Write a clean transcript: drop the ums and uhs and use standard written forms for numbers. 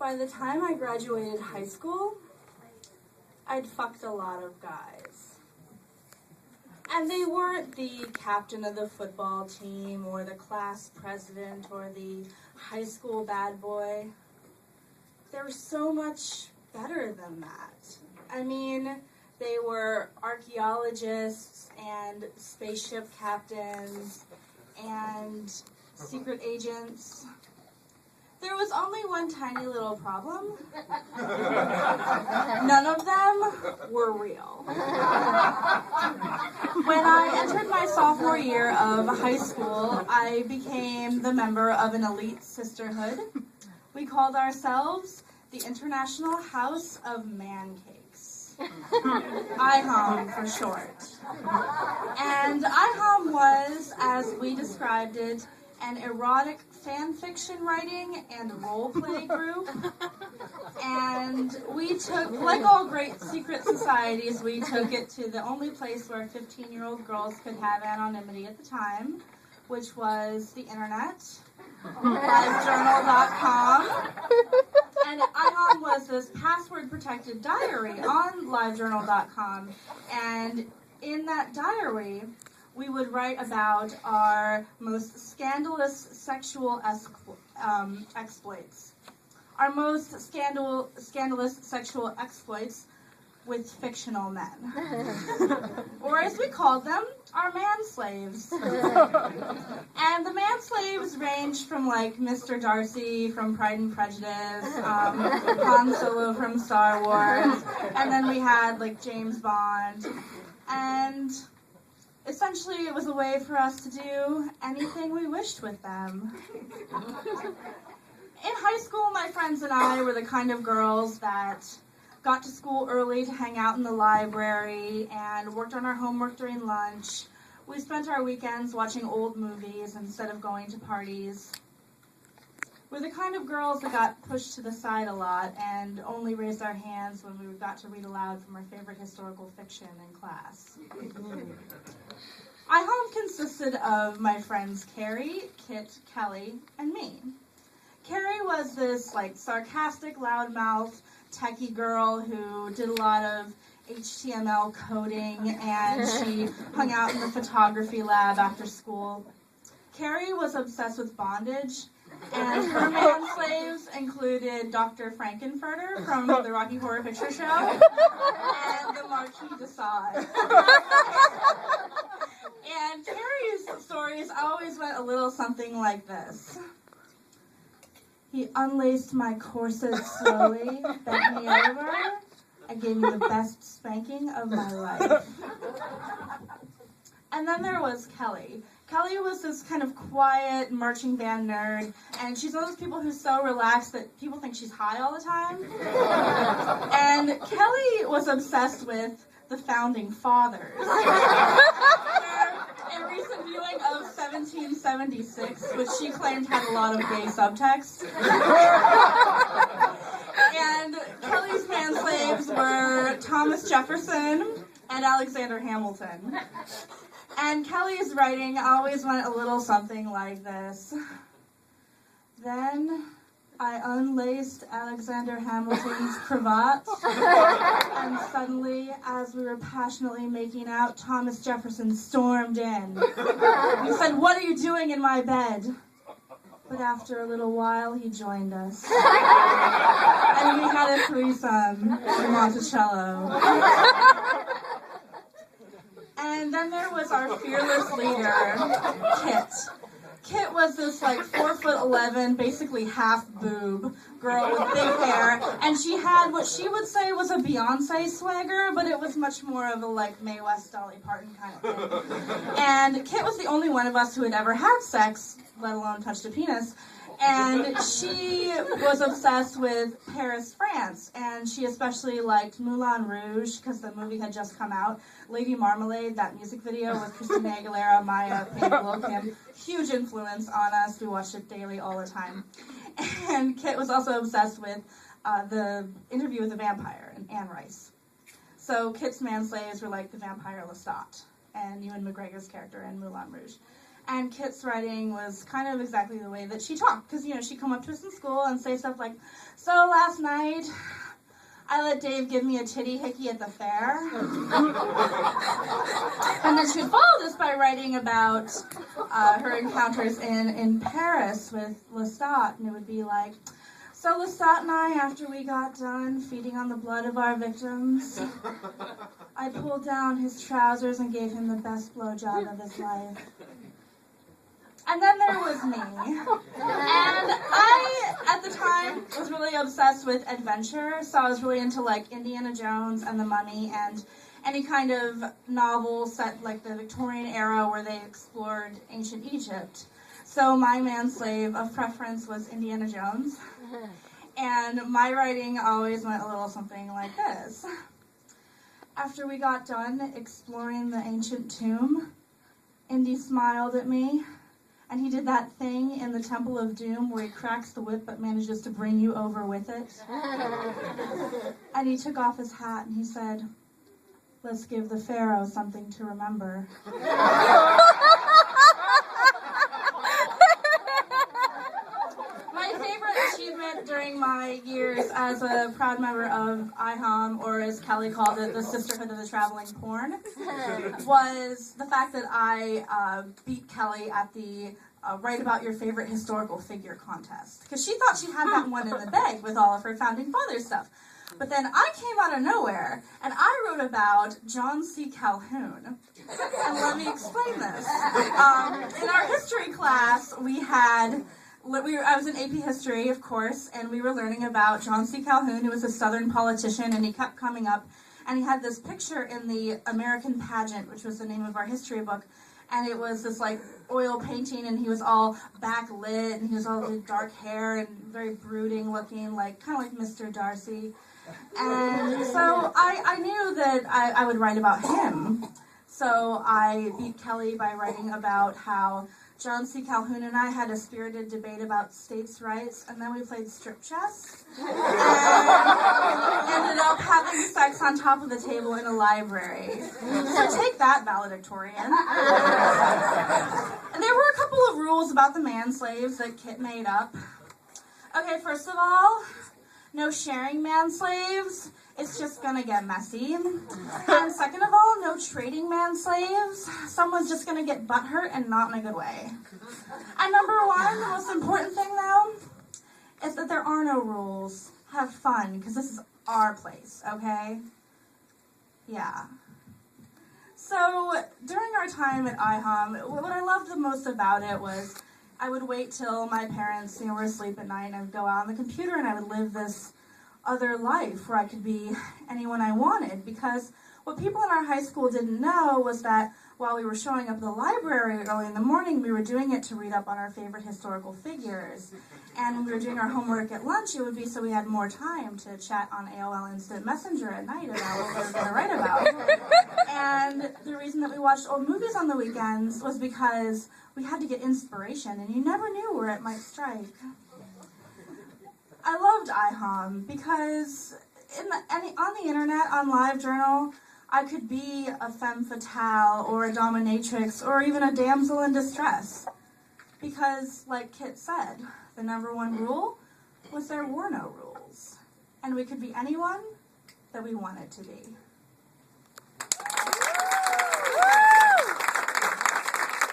by the time I graduated high school, I'd fucked a lot of guys. And they weren't the captain of the football team or the class president or the high school bad boy. They were so much better than that. I mean, they were archaeologists and spaceship captains and secret agents. There was only one tiny little problem. None of them were real. When I entered my sophomore year of high school, I became the member of an elite sisterhood. We called ourselves the International House of Mancakes. IHOM for short. And IHOM was, as we described it, an erotic fanfiction writing and role-play group. And we took, like all great secret societies, we took it to the only place where 15-year-old girls could have anonymity at the time, which was the internet, livejournal.com. And IHOM was this password-protected diary on livejournal.com. And in that diary, we would write about our most scandalous sexual exploits. Our most scandalous sexual exploits with fictional men. Or as we called them, our man-slaves. And the man-slaves ranged from like Mr. Darcy from Pride and Prejudice, Han Solo from Star Wars, and then we had like James Bond. And essentially, it was a way for us to do anything we wished with them. In high school, my friends and I were the kind of girls that got to school early to hang out in the library and worked on our homework during lunch. We spent our weekends watching old movies instead of going to parties. We're the kind of girls that got pushed to the side a lot and only raised our hands when we got to read aloud from our favorite historical fiction in class. IHOM consisted of my friends Carrie, Kit, Kelly, and me. Carrie was this like sarcastic, loudmouth, techie girl who did a lot of HTML coding, and she hung out in the photography lab after school. Carrie was obsessed with bondage, and her man-slaves included Dr. Frankenfurter from the Rocky Horror Picture Show and the Marquis de Sade. And Carrie's stories always went a little something like this. He unlaced my corset slowly, bent me over, and gave me the best spanking of my life. And then there was Kelly. Kelly was this kind of quiet marching band nerd, and she's one of those people who's so relaxed that people think she's high all the time. And Kelly was obsessed with the Founding Fathers. A recent viewing of 1776, which she claimed had a lot of gay subtext. And Kelly's man-slaves were Thomas Jefferson and Alexander Hamilton. And Kelly's writing always went a little something like this. Then I unlaced Alexander Hamilton's cravat, and suddenly, as we were passionately making out, Thomas Jefferson stormed in. He said, "What are you doing in my bed?" But after a little while, he joined us. And we had a threesome in Monticello. And then there was our fearless leader, Kit. Kit was this like 4'11", basically half boob girl with big hair, and she had what she would say was a Beyonce swagger, but it was much more of a like Mae West, Dolly Parton kind of thing. And Kit was the only one of us who had ever had sex, let alone touched a penis. And she was obsessed with Paris, France, and she especially liked Moulin Rouge because the movie had just come out. Lady Marmalade, that music video with Christina Aguilera, Maya, Pink, Lil Kim, huge influence on us. We watched it daily all the time. And Kit was also obsessed with the Interview with the Vampire and Anne Rice. So Kit's manslaves were like the vampire Lestat and Ewan McGregor's character in Moulin Rouge. And Kit's writing was kind of exactly the way that she talked. Because, she'd come up to us in school and say stuff like, so last night, I let Dave give me a titty hickey at the fair. And then she'd follow this by writing about her encounters in Paris with Lestat. And it would be like, so Lestat and I, after we got done feeding on the blood of our victims, I pulled down his trousers and gave him the best blowjob of his life. And then there was me. And I, at the time, was really obsessed with adventure, so I was really into, Indiana Jones and the Mummy and any kind of novel set, the Victorian era where they explored ancient Egypt. So my manslave of preference was Indiana Jones. And my writing always went a little something like this. After we got done exploring the ancient tomb, Indy smiled at me. And he did that thing in the Temple of Doom where he cracks the whip but manages to bring you over with it. And he took off his hat and he said, let's give the Pharaoh something to remember. My favorite achievement during my years as a proud member of IHOM, or as Kelly called it, the Sisterhood of the Traveling Porn, was the fact that I beat Kelly at the Write About Your Favorite Historical Figure contest. Because she thought she had that one in the bag with all of her Founding Fathers stuff. But then I came out of nowhere, and I wrote about John C. Calhoun. And let me explain this. In our history class, I was in AP History, of course, and we were learning about John C. Calhoun, who was a Southern politician, and he kept coming up. And he had this picture in the American Pageant, which was the name of our history book, and it was this, oil painting, and he was all backlit, and he was all with dark hair and very brooding looking, kind of like Mr. Darcy. And so I knew that I would write about him. So I beat Kelly by writing about how John C. Calhoun and I had a spirited debate about states' rights, and then we played strip chess, and ended up having sex on top of the table in a library. So take that, valedictorian. And there were a couple of rules about the manslaves that Kit made up. Okay, first of all, no sharing manslaves. It's just gonna get messy. And second of all, no trading manslaves. Someone's just gonna get butthurt and not in a good way. And number one, the most important thing though, is that there are no rules. Have fun, because this is our place, okay? Yeah. So, during our time at IHOM, what I loved the most about it was I would wait till my parents, were asleep at night, and I would go out on the computer and I would live this other life where I could be anyone I wanted, because what people in our high school didn't know was that while we were showing up at the library early in the morning, we were doing it to read up on our favorite historical figures. And when we were doing our homework at lunch, it would be so we had more time to chat on AOL Instant Messenger at night about what we were going to write about. And the reason that we watched old movies on the weekends was because we had to get inspiration, and you never knew where it might strike. I loved IHOM because on the internet, on LiveJournal, I could be a femme fatale or a dominatrix or even a damsel in distress. Because, like Kit said, the number one rule was there were no rules. And we could be anyone that we wanted to be.